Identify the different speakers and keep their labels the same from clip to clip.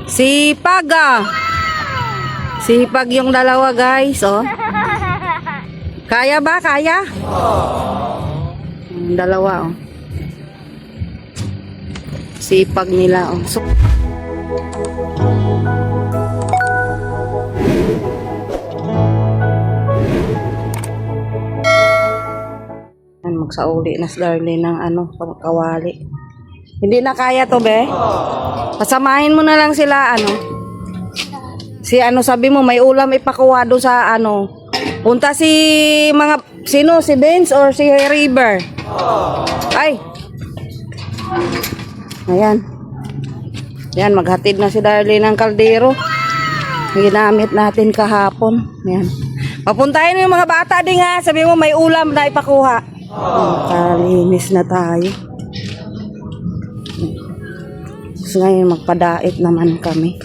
Speaker 1: Sipag ah. Sipag yung dalawa guys, oh. Kaya ba? Kaya? Yung dalawa, oh. Sipag nila, oh. So, magsauli na si Darlene ng ano, kawali. Hindi na kaya to, be. Pasamahin mo na lang sila, ano. Si ano, sabi mo, may ulam ipakuha doon sa ano. Punta si mga, sino? Si Benz or si River? Ay. Ayan. Yan, maghatid na si Darlene ng kaldero. Ginamit natin kahapon. Yan. Papuntahin mo yung mga bata din nga. Sabi mo, may ulam na ipakuha. Kalinis na tayo. So ngayon magpadait naman kami.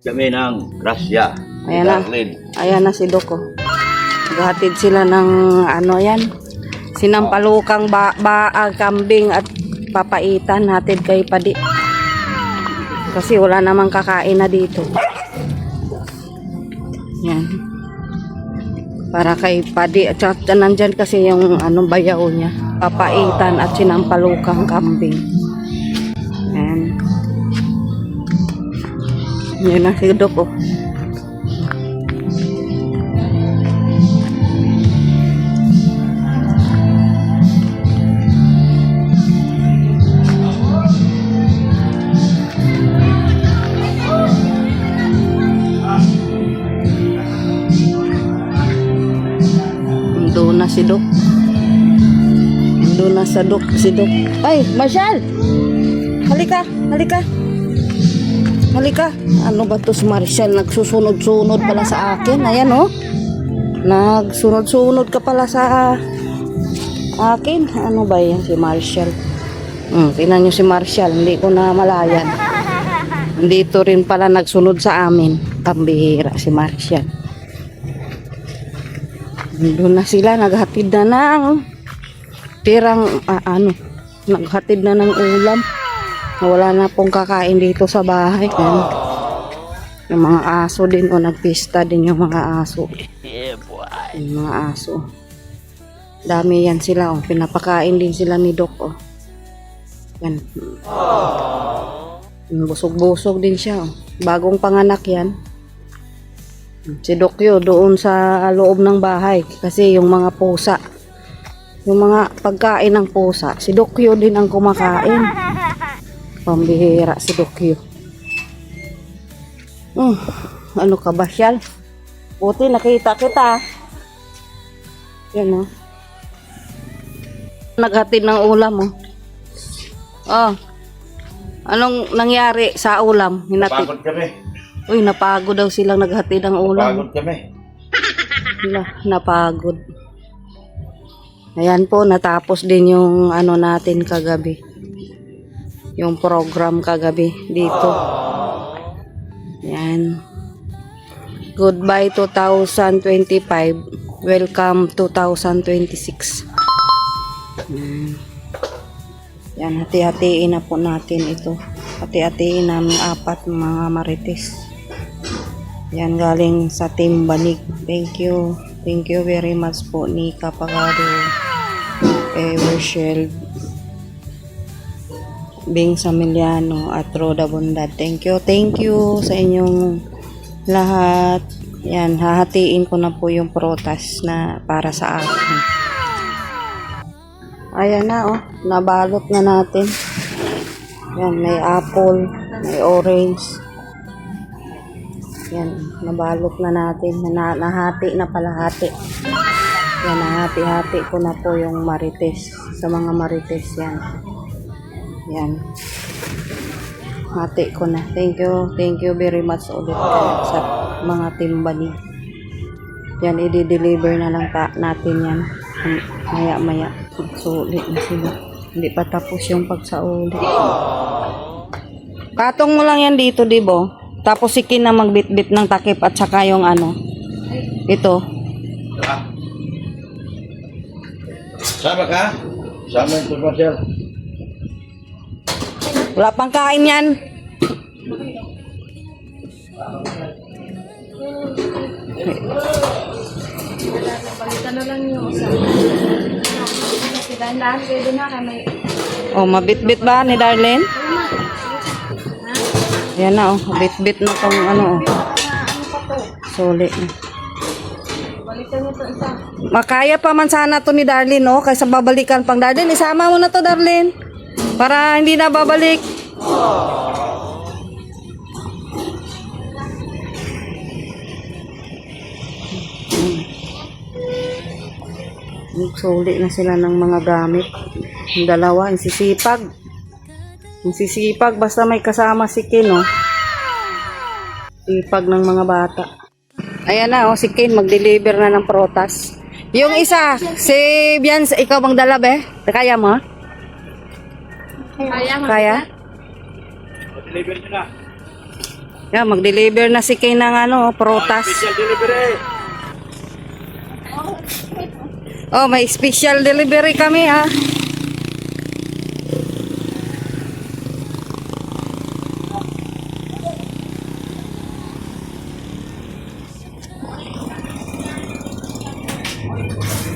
Speaker 2: Kami ng grasya.
Speaker 1: Ayan na. Ayan na si Doko. Maghatid sila ng ano yan. Sinampalukang kambing at papaitan. Hatid kay Padi. Kasi wala namang kakain na dito. Yan. Para kay Padi. At nandyan kasi yung ano, bayaw niya. Papaitan at sinampalukang kambing. Yan. Yan na si Dok, oh. Doon na si Dok. Doon na sa Dok, si Dok. Ay, Marshall! Halika, halika. Halika. Ano ba to si Marshall? Nagsusunod-sunod pala sa akin. Ayan, oh. Nagsunod-sunod ka pala sa akin. Ano ba yan si Marshall? Tingnan nyo si Marshall. Hindi ko na malayan. Dito rin pala nagsunod sa amin. Pambihira si Marshall. Doon na sila. Naghatid na ng pirang, naghatid na ng ulam. Wala na pong kakain dito sa bahay. Yan. Yung mga aso din, o nagpista din yung mga aso. Yung mga aso. Dami yan sila, o. Pinapakain din sila ni Doc, o. Yan. Busog-busog din siya, o. Bagong panganak yan. Si Doc yun, doon sa loob ng bahay. Kasi yung mga pusa, yung mga pagkain ng pusa, si Doc yun din ang kumakain. Pambihira si Dokyo. Ano ka ba, Shal? Buti nakita kita. Yan, oh. Naghatid ng ulam, oh. Oh. Anong nangyari sa ulam?
Speaker 2: Napagod kami.
Speaker 1: Uy, napagod daw silang naghatid ng ulam.
Speaker 2: Napagod kami.
Speaker 1: Napagod. Ayan po, natapos din yung ano natin kagabi. Yung program kagabi dito. Yan. Goodbye 2025. Welcome 2026. Yan, hati-hatiin na po natin ito. Hati-hatiin namin 4 mga marites. Yan, galing sa Team Banig. Thank you. Thank you very much po ni Kapagado, Evershell, Bing Samiliano at Roda Bondad. Thank you sa inyong lahat. Yan, hahatiin ko na po yung protas na para sa akin. Ayan na, oh. Nabalot na natin. Yan, may apple, may orange. Yan, nabalot na natin. Nahati na pala, hati. Yan, nahati-hati ko na po yung marites. Sa mga marites, yan. Yan. Hati ko na. Thank you very much ulit sa mga timbani. Yan, i-deliver na lang natin yan. Maya-maya. Sulit na sila. Hindi pa tapos yung pagsauli. Katong mo lang yan dito, dibo. Tapos si Kin na magbitbit ng takip at saka yung ano. Ito.
Speaker 2: Sama ka? Sama yung pagpasyal.
Speaker 1: Wala pang kain yan.
Speaker 3: Palitan na lang yung isa. Dahan-dahan, pwede na kami.
Speaker 1: Oh, mabit-bit ba ni Darlene? Yan na, oh. Bit-bit na tong ano, oh.
Speaker 3: Ano pa to?
Speaker 1: Suli.
Speaker 3: Balikan nyo to isa.
Speaker 1: Makaya pa man sana to ni Darlene, oh. Kaysa babalikan pang Darlene. Isama mo na to, Darlene. Para hindi na babalik. Suli na sila ng mga gamit. Yung dalawa, yung sisipag. Yung sisipag, basta may kasama si Ken, oh. Sipag ng mga bata. Ayan na, oh, si Ken mag-deliver na ng protas. Yung isa, si Bian, ikaw bang dala, be? Kaya mo?
Speaker 3: Kaya nga.
Speaker 1: Kaya?
Speaker 2: Deliver nyo na.
Speaker 1: Yeah, mag-deliver na si Ken ng ano, protas.
Speaker 2: Special delivery.
Speaker 1: Oh, may special delivery kami, ha.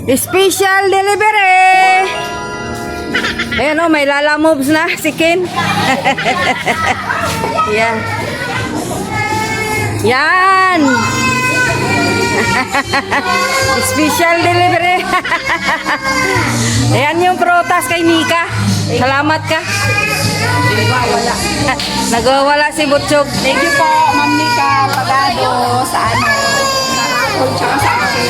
Speaker 1: Special delivery! Ayan, oh, may lala moves na si Ken. Yan. Yan! Special delivery. Ayan yung protas kay Nika. Salamat ka. Nagwawala si Butchog.
Speaker 3: Thank you po, Ma'am Nika Pagado, sa ano, sa Apple, tsaka sa akin.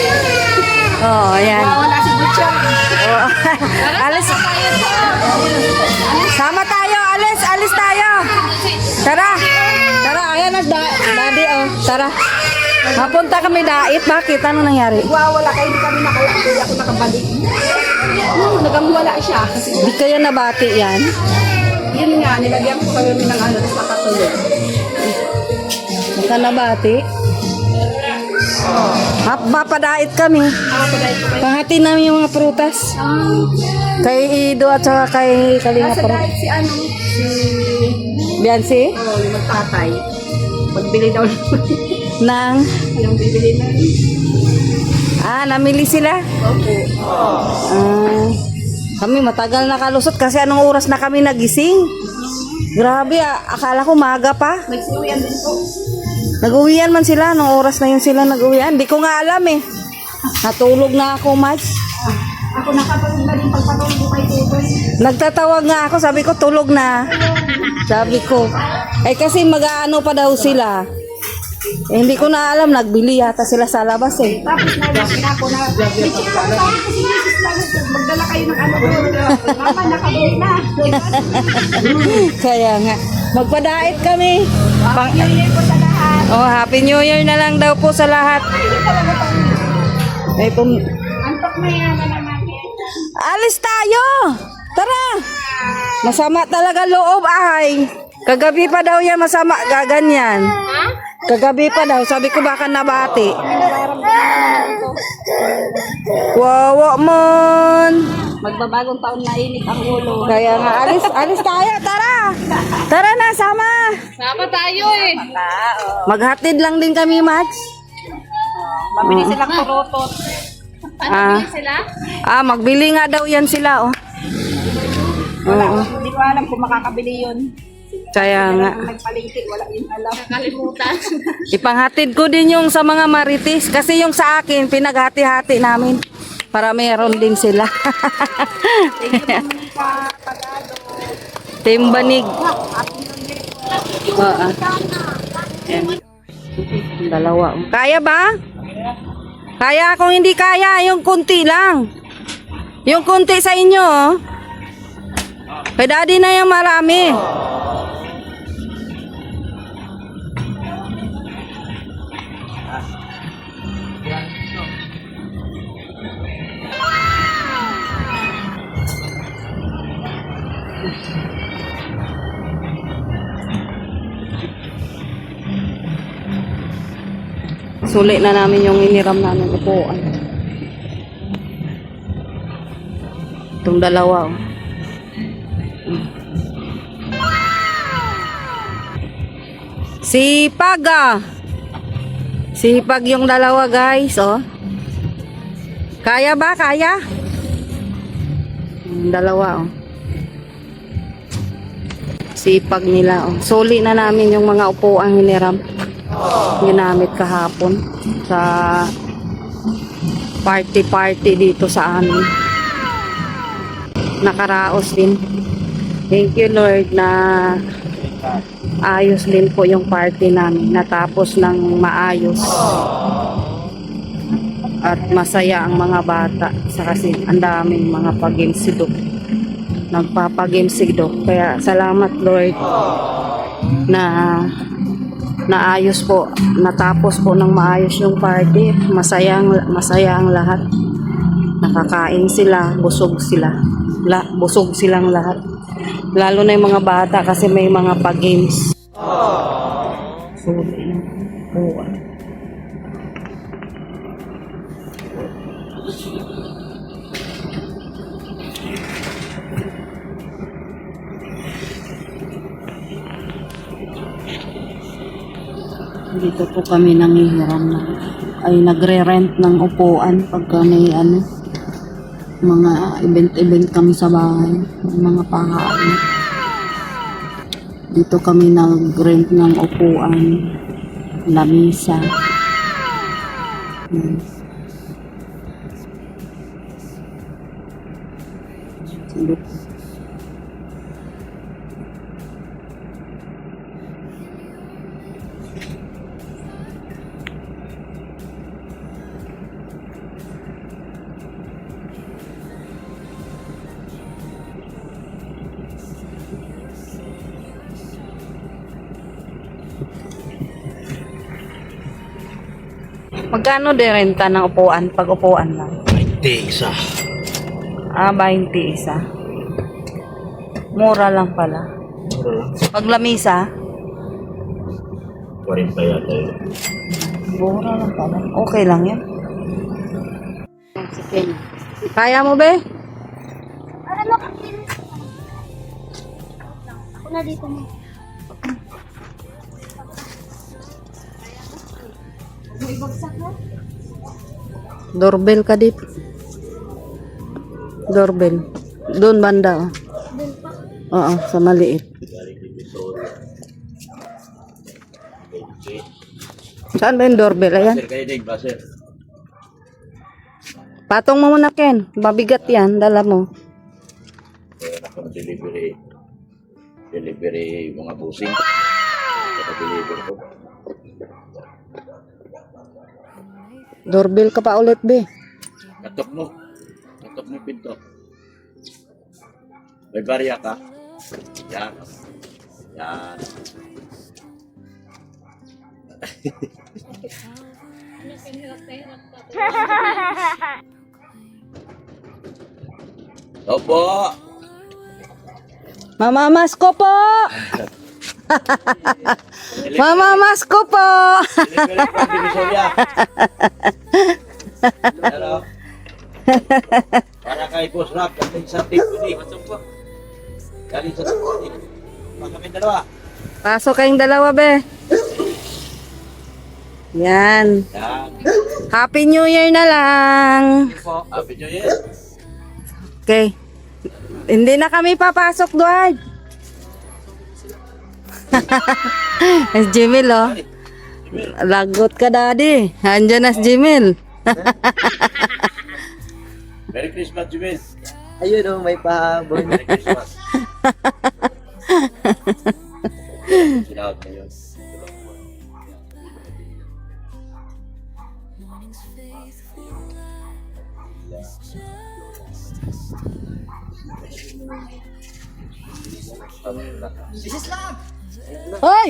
Speaker 1: Oh, ayan.
Speaker 3: Wala si Butchong.
Speaker 1: Oh. Alis. Sama tayo, alis, alis tayo. Tara. Tara, ayan na, daddy, oh. Tara. Mapunta kami dait. Bakit? Ano nangyari?
Speaker 3: Wala kayo, hindi kami nakauwi. Ako nakabalik. Nagamwala siya. Kasi
Speaker 1: Di kayo nabati yan?
Speaker 3: yun nga, nilagyan ko kayo ng ano, tapos nakatulog.
Speaker 1: Di ka nabati? Mapadait kami.
Speaker 3: Ako pa dahil ko kayo.
Speaker 1: Pahati namin yung mga prutas. Kay Ido at saka kay Kalinga
Speaker 3: Nasa
Speaker 1: Pro.
Speaker 3: dahil si ano, si
Speaker 1: Biancy?
Speaker 3: yung magtatay. Magbili daw
Speaker 1: Nang,
Speaker 3: yung bibili na.
Speaker 1: namili sila.
Speaker 3: Opo.
Speaker 1: Kami matagal na kalusot kasi anong oras na kami nagising. Grabe, akala ko maga pa.
Speaker 3: Nagsiuyan din po.
Speaker 1: Nag-uwian man sila, anong oras na yun sila nag-uwian. Di ko nga alam eh. Natulog na ako, Max.
Speaker 3: Ako nakapagod na din pagpatulog ko kay Tutoy.
Speaker 1: Nagtatawag nga ako, sabi ko tulog na. Sabi ko. Eh kasi mag-aano pa daw sila. Eh, hindi ko na alam, nagbili yata sila sa labas eh.
Speaker 3: Tapos nalapin ako na, i-check ko lang kasi misis lang, magdala kayo ng ano ko. Mama, nakabili na.
Speaker 1: Kaya nga, magpadait kami. Pang,
Speaker 3: New Year po sa lahat.
Speaker 1: oh, Happy New Year na lang daw po sa lahat. Eh, kung,
Speaker 3: Antok na yan na naman.
Speaker 1: alis tayo! Tara! Masama talaga loob ay. Kagabi pa daw yan masama, gaganyan. Kagabi pa daw, sabi ko baka nabati. Wawa mon.
Speaker 3: Magbabagong taon na init ang ulo.
Speaker 1: Kaya nga, alis tayo, tara! Tara na, sama!
Speaker 3: Sama tayo eh.
Speaker 1: Maghatid lang din kami, Max.
Speaker 3: Mabili silang turotot.
Speaker 1: Ah,
Speaker 3: Sila?
Speaker 1: magbili nga daw yan sila, oh. Oo,
Speaker 3: Hindi ko alam kung makakabili yun.
Speaker 1: kaya nga.
Speaker 3: Kung nagpalingki, wala yun alam. Nakalimutan.
Speaker 1: Ipanghatid ko din yung sa mga marites kasi yung sa akin pinaghati-hati namin para meron din sila. Timbanig. Oo. Ayan. Dalawa. Kaya ba? Kaya kung hindi kaya, yung kunti lang. Yung kunti sa inyo, oh. Kay daddy na yung marami. Suli na namin yung iniram namin upuan. Itong dalawa, oh. Sipag, ah. Sipag yung dalawa, guys, oh. Kaya ba? Kaya? Yung dalawa, oh. Sipag nila, oh. Suli na namin yung mga upuang hiniram. Ginamit kahapon sa party dito sa amin. Nakaraos din. Thank you, Lord, na ayos din po yung party namin. Natapos ng maayos. At masaya ang mga bata. Sa kasi ang daming mga pag-games si Doc. Nagpapagames si Doc. Kaya salamat, Lord, na naayos po. Natapos po ng maayos yung party. Masaya ang lahat. Nakakain sila. Busog sila. Busog silang lahat. Lalo na yung mga bata kasi may mga pag-games. So, dito po kami nangihiram ay nagre-rent ng upuan pagka may mga event kami sa bahay, mga pahain. Dito kami nag-rent ng upuan, lamisa. Magkano de renta ng upuan? Pag upuan lang.
Speaker 2: 20 isa.
Speaker 1: 20 isa. Mura lang pala. Pag lamisa,
Speaker 2: 40 yata yun.
Speaker 1: mura lang pala. Okay lang yan. Sige. Kaya mo, be?
Speaker 3: Para makakilis. Ako na dito mo. May ibagsak mo?
Speaker 1: Doorbell ka dito. Doorbell. Doon banda, oh.
Speaker 3: Doon pa.
Speaker 1: Oo, sa maliit. Saan ba yung doorbell? Ayan.
Speaker 2: Baser kayo din, baser.
Speaker 1: Patong mo muna, Ken. Mabigat yan. Dala mo.
Speaker 2: Kaya delivery mga busing. Deliver ko.
Speaker 1: Doorbell ka pa ulit, be.
Speaker 2: Katok mo yung pinto. May barya ka. Yan. Yan. Opo.
Speaker 1: Mamamas ko po! Mamamas ko po!
Speaker 2: Delivery from Divisoria. Hello. Para kay Boss Rock, galing sa Tiffany. Galing sa Tiffany. Pa kami dalawa.
Speaker 1: Pasok kayong dalawa, be. Yan.
Speaker 2: Yan.
Speaker 1: Happy New Year na lang.
Speaker 2: Po, happy New Year.
Speaker 1: Okay. Hindi na kami papasok, Duard. Si Jimil, oh. Lagot ka, daddy. Andiyan na si Jimil.
Speaker 2: Merry Christmas, Jimmy.
Speaker 4: Ayun oh, may pahabol.
Speaker 2: Merry Christmas. Sinaot ngayon.
Speaker 1: Hoy!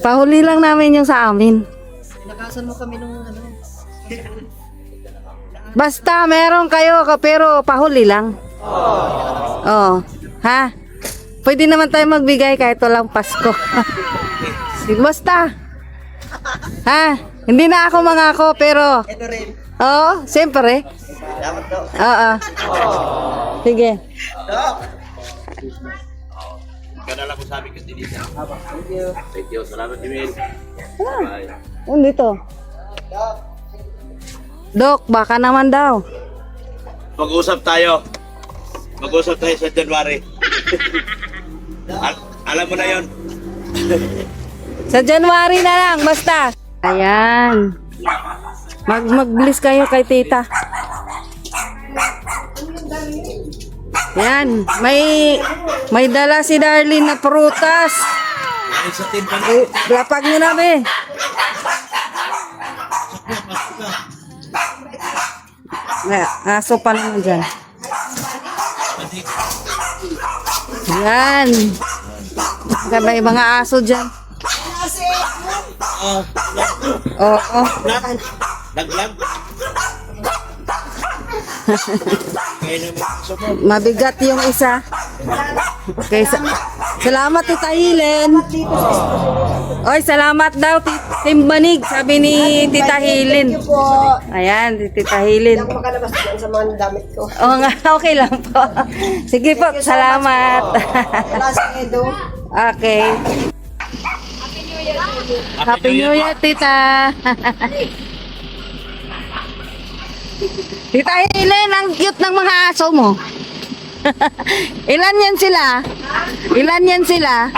Speaker 1: Pahuli lang namin yung sa amin.
Speaker 4: Nakasan mo kami nung ano.
Speaker 1: Basta meron kayo pero pahuli lang. Oh. Ha? Pwede naman tayo magbigay kahit walang Pasko. Basta. Ha? Hindi na ako mangako, pero...
Speaker 4: Ito rin.
Speaker 1: Oo, siyempre.
Speaker 4: Salamat daw.
Speaker 1: Oo. Sige.
Speaker 4: Dok!
Speaker 2: Ganala ko sabi kasi dito.
Speaker 4: Thank you.
Speaker 2: Thank you. Salamat, Jimil. Bye.
Speaker 1: Dito.
Speaker 4: Dok!
Speaker 1: Dok, baka naman daw.
Speaker 2: Mag-usap tayo. Mag-usap tayo sa January. Alam mo na yon.
Speaker 1: Sa January na lang, basta. Ayan. Mag-bless kayo kay tita. Yan, may dala si Darlene na prutas.
Speaker 2: Ay, sa team pa
Speaker 1: Eh, lapag nyo na, be. Aso pa naman dyan. Yan. May mga aso dyan. Oo.
Speaker 2: Nag-vlog. Kaya naman sa mo.
Speaker 1: Mabigat yung isa. Okay, salamat Tita Hilen. Oy, salamat daw Timbanig, sabi ni Tita Hilen.
Speaker 3: Thank you po.
Speaker 1: Ayan, Tita Hilen.
Speaker 3: Makalabas dyan sa mga damit ko.
Speaker 1: Oo nga, okay lang po. Sige po, salamat.
Speaker 3: Wala si Edo.
Speaker 1: Okay. Happy New Year, Tita. Tita Hilen, ang cute ng mga aso mo. Ilan yan sila? Ilan yan sila?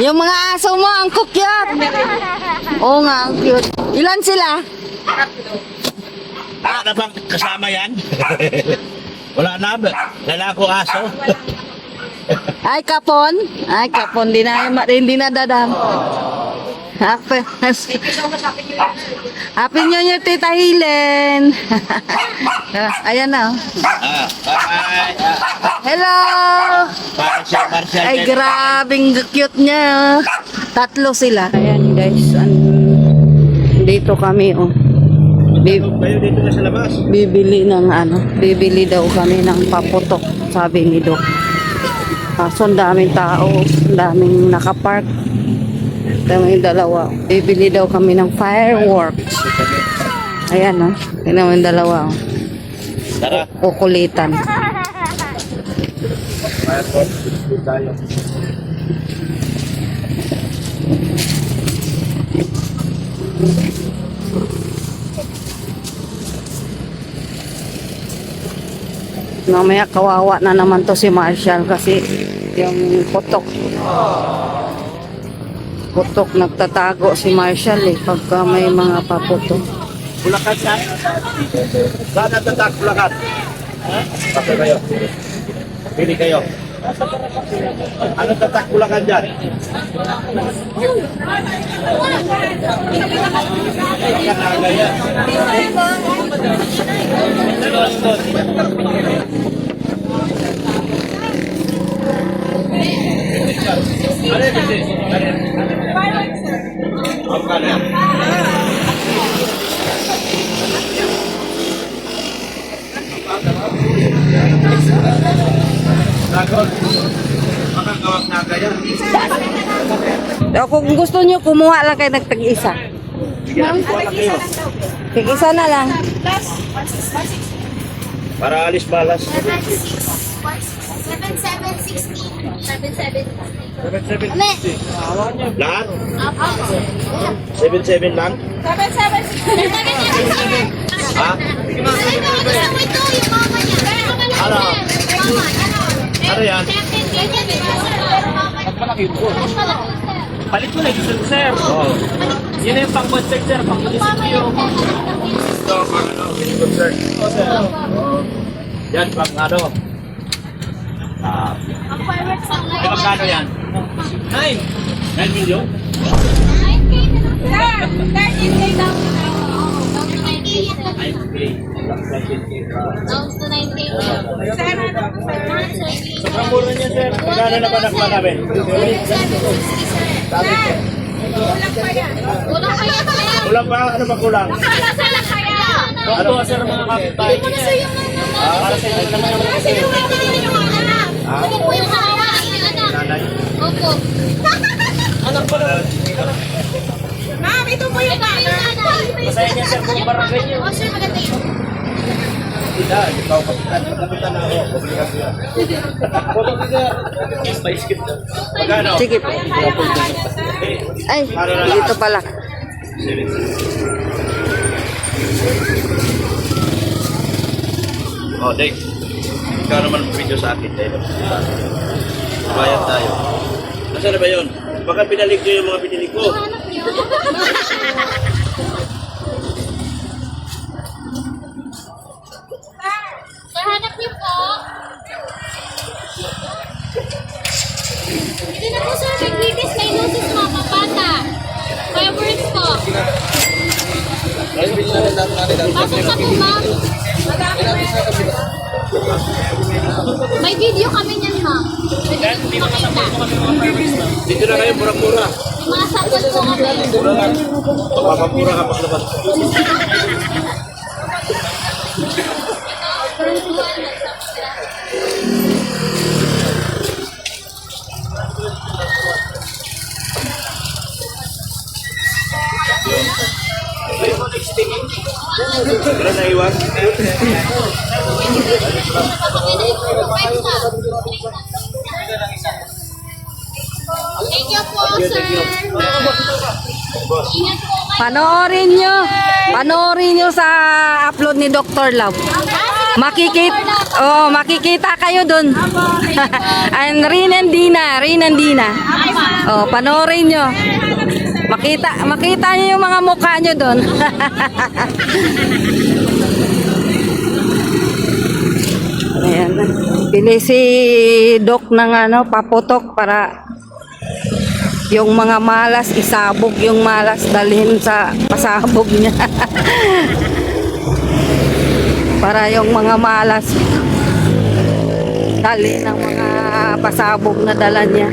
Speaker 1: Yung mga aso mo, ang cute. Oo nga, ang cute. Ilan sila?
Speaker 2: Wala na bang kasama yan? Wala na ba? Lalako aso?
Speaker 1: Ay, kapon. Ay, kapon. Hindi na dadam. Happy New Year, Tita Hilen. Ayan na.
Speaker 2: Bye.
Speaker 1: Hello.
Speaker 2: Marshall.
Speaker 1: Ay, grabing cute niya. Tatlo sila. Ayan, guys. Dito kami, oh.
Speaker 2: Kayo dito na sa labas.
Speaker 1: Bibili daw kami ng paputok, sabi ni Doc. Kaso ang daming tao, ang daming nakapark. Daming dalawa. Bibili daw kami ng fireworks. Ayan, oh. Tingnan mo yung dalawa, oh.
Speaker 2: Tara.
Speaker 1: Kukulitan.
Speaker 2: Tayo.
Speaker 1: Mamaya kawawa na naman to si Marshall kasi yung putok nagtatago si Marshall eh pagka may mga paputok.
Speaker 2: Bulacan yan. Saan natatak Bulacan? Kasi kayo. Pili kayo. Ano tatak Bulacan dyan?
Speaker 1: Kung gusto nyo, kumuha lang kayo nagtag-isa. Tig-isa na lang.
Speaker 2: Para alis balas.
Speaker 5: 7760.
Speaker 2: Lahat? 7-7 lang? Ha? Ano? Ano yan?
Speaker 6: Palit ko na yung sir.
Speaker 2: Oo.
Speaker 6: Yun na yung pang-consec sir, pang-munisipyo.
Speaker 2: Ito, pang ano, concern. Yan, pang ano. May magkano yan? 9 million?
Speaker 5: Down to 90.
Speaker 2: Sobrang mura niya, sir. Magkano na ba nakuha namin? Sabi ko.
Speaker 5: Kulang kaya sir.
Speaker 2: Kulang pa? Ano ba kulang?
Speaker 5: Wala sila kaya.
Speaker 2: Ano?
Speaker 6: Sir, mga kapitbahay.
Speaker 5: Hindi mo na sa'yo
Speaker 6: Para sa inyo naman.
Speaker 5: Kasi yung mga anak. Ano po yung hawa ng anak?
Speaker 2: Nanay.
Speaker 5: Opo.
Speaker 6: Anak pa na.
Speaker 3: Ma'am, ito po yung nanay.
Speaker 6: Masaya niya sir kung barangay niyo.
Speaker 5: Oh, sir, maganda yun.
Speaker 6: Magkano?
Speaker 1: Sige po. Ay, dito pala.
Speaker 2: Oh, Dave. Ikaw naman video sa akin. Dave. Bayad tayo. Nasaan na ba yun? Baka pinalik ko yung mga pinili ko.
Speaker 5: Hanap niyo. Sir, hanap niyo po. Hindi na po, sir. May greatest diagnosis, mama, bata. Fireworks po. Pasok sa po, ma'am. May video kami niyan, ma'am. Pwede niyo po makita.
Speaker 2: Dito na kayo, mura-mura.
Speaker 5: May mga sample po kami.
Speaker 2: Mura lang. Pagpapamura ka paglabas. Wala na iwan.
Speaker 5: Thank you po, sir. Ingat po kayo.
Speaker 1: Panoorin nyo sa upload ni Dr. Love. Makikita kayo dun. And Rin and Dina. Oh, panoorin nyo. Makita nyo yung mga mukha nyo dun. Ayan. Pili si Doc ng paputok para yung mga malas isabog, yung malas dalhin sa pasabog niya. Para yung mga malas dali ng mga pasabog na dala niya.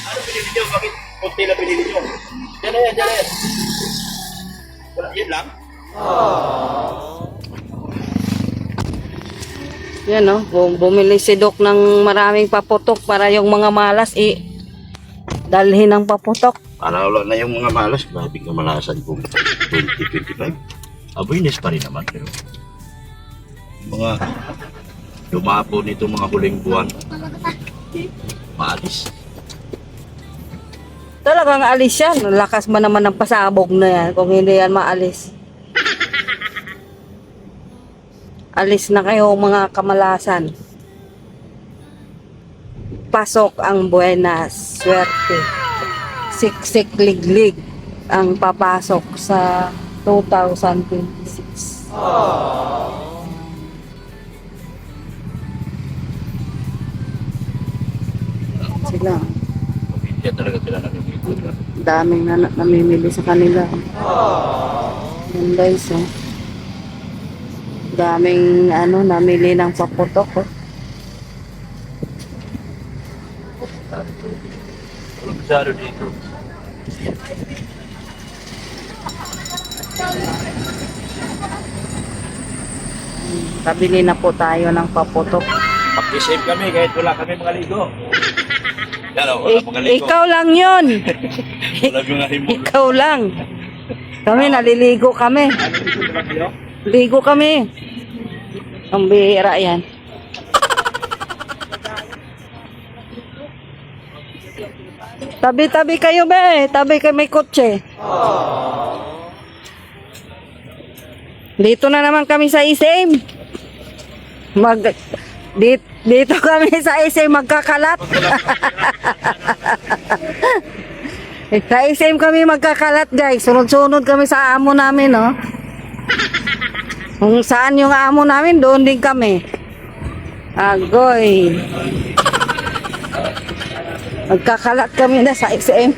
Speaker 2: Ano pinili nyo? Bakit konti na pinili nyo? Diyan na yan, diyan na yan. Wala, yan lang?
Speaker 1: Yan bumili si Doc ng maraming paputok para yung mga malas dalhin ng paputok.
Speaker 2: Para wala na yung mga malas, mahabig na malasan kung 2025. Awareness pa rin naman, pero mga lumapo nito mga huling buwan, maalis.
Speaker 1: Talagang alis yan. Lakas man naman ng pasabog na yan kung hindi yan maalis. Alis na kayo mga kamalasan. Pasok ang buenas swerte. Siksik liglig ang papasok sa 2026. Sila.
Speaker 2: Hindi talaga sila namimili.
Speaker 1: Daming namimili sa kanila. Yan guys, daming namili ng paputok.
Speaker 2: Walang masyado dito.
Speaker 1: Kabili na po tayo ng paputok.
Speaker 2: Pag-save kami kahit wala kami mga ligo. Yan o, wala mga ligo.
Speaker 1: Ikaw lang yun.
Speaker 2: Wala mga himo.
Speaker 1: Ikaw lang. Kami naliligo kami. Ligo kami. Ang bihira yan. Tabi-tabi kayo be. Tabi kayo may kotse. Dito na naman kami sa ISM. Dito kami sa ISM magkakalat. Sa ISM kami magkakalat guys. Sunod-sunod kami sa amo namin, no? Kung saan yung amo namin, doon din kami. Agoy. Magkakalat kami na sa ISM.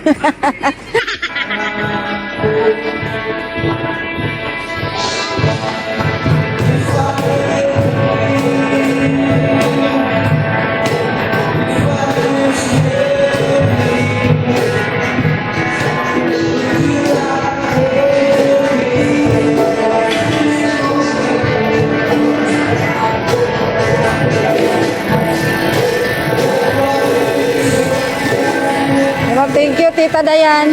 Speaker 1: Tita Dayan.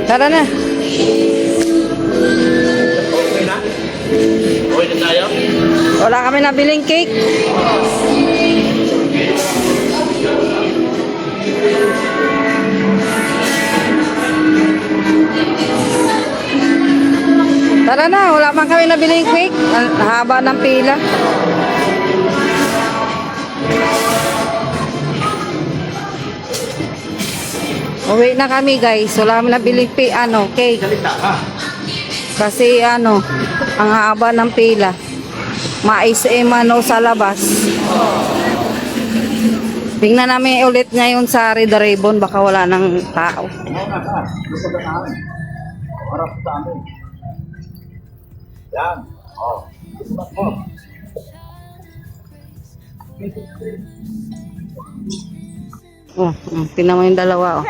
Speaker 1: Tara na.
Speaker 2: Okay na tayo?
Speaker 1: Wala kami nabiling cake. Tara na, wala man kami nabiling cake. Ang haba ng pila. Uwi na kami guys. Wala kami nabiling cake. Kasi ang haba ng pila. Mais sa labas. Tingnan namin ulit ngayon sa Red Ribbon, baka wala ng tao.
Speaker 2: Yan. Oh.
Speaker 1: Tingnan mo yung dalawa.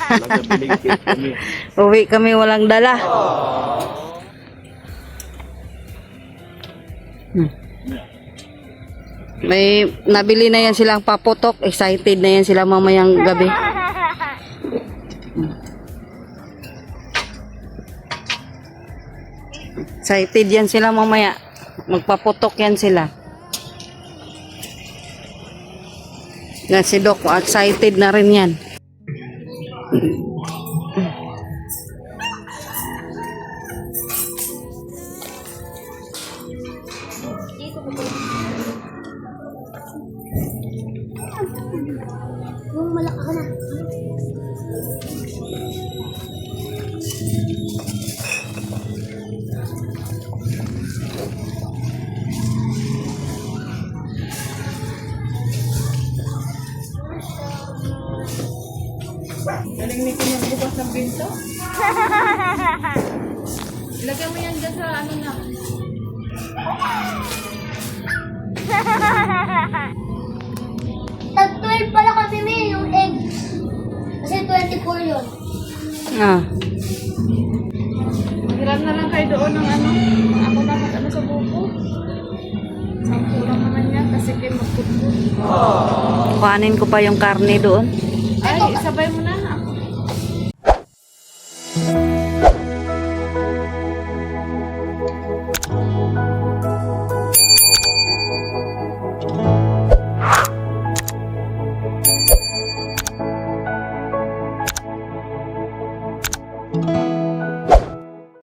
Speaker 2: Nagabiling cake kami.
Speaker 1: Uwi kami walang dala. May nabili na yan silang paputok. Excited na yan sila mamayang gabi. Excited yan sila mamaya. Magpaputok yan sila. Yan si Doc, excited na rin yan.
Speaker 5: Yung malaki ka na.
Speaker 3: Galing ni Kim magbukas ng pinto. Ilagay mo yan dyan sa ano na.
Speaker 5: Tag 12 pala kami may yung egg. Kasi 24 yun.
Speaker 1: Ah.
Speaker 3: Hiram na lang kayo doon ng ano. Ako dapat ano sa buko. Sampu lang naman yan kasi Kim magpupul.
Speaker 1: Kuhanin ko pa yung karne doon.
Speaker 3: Ay, isabay mo na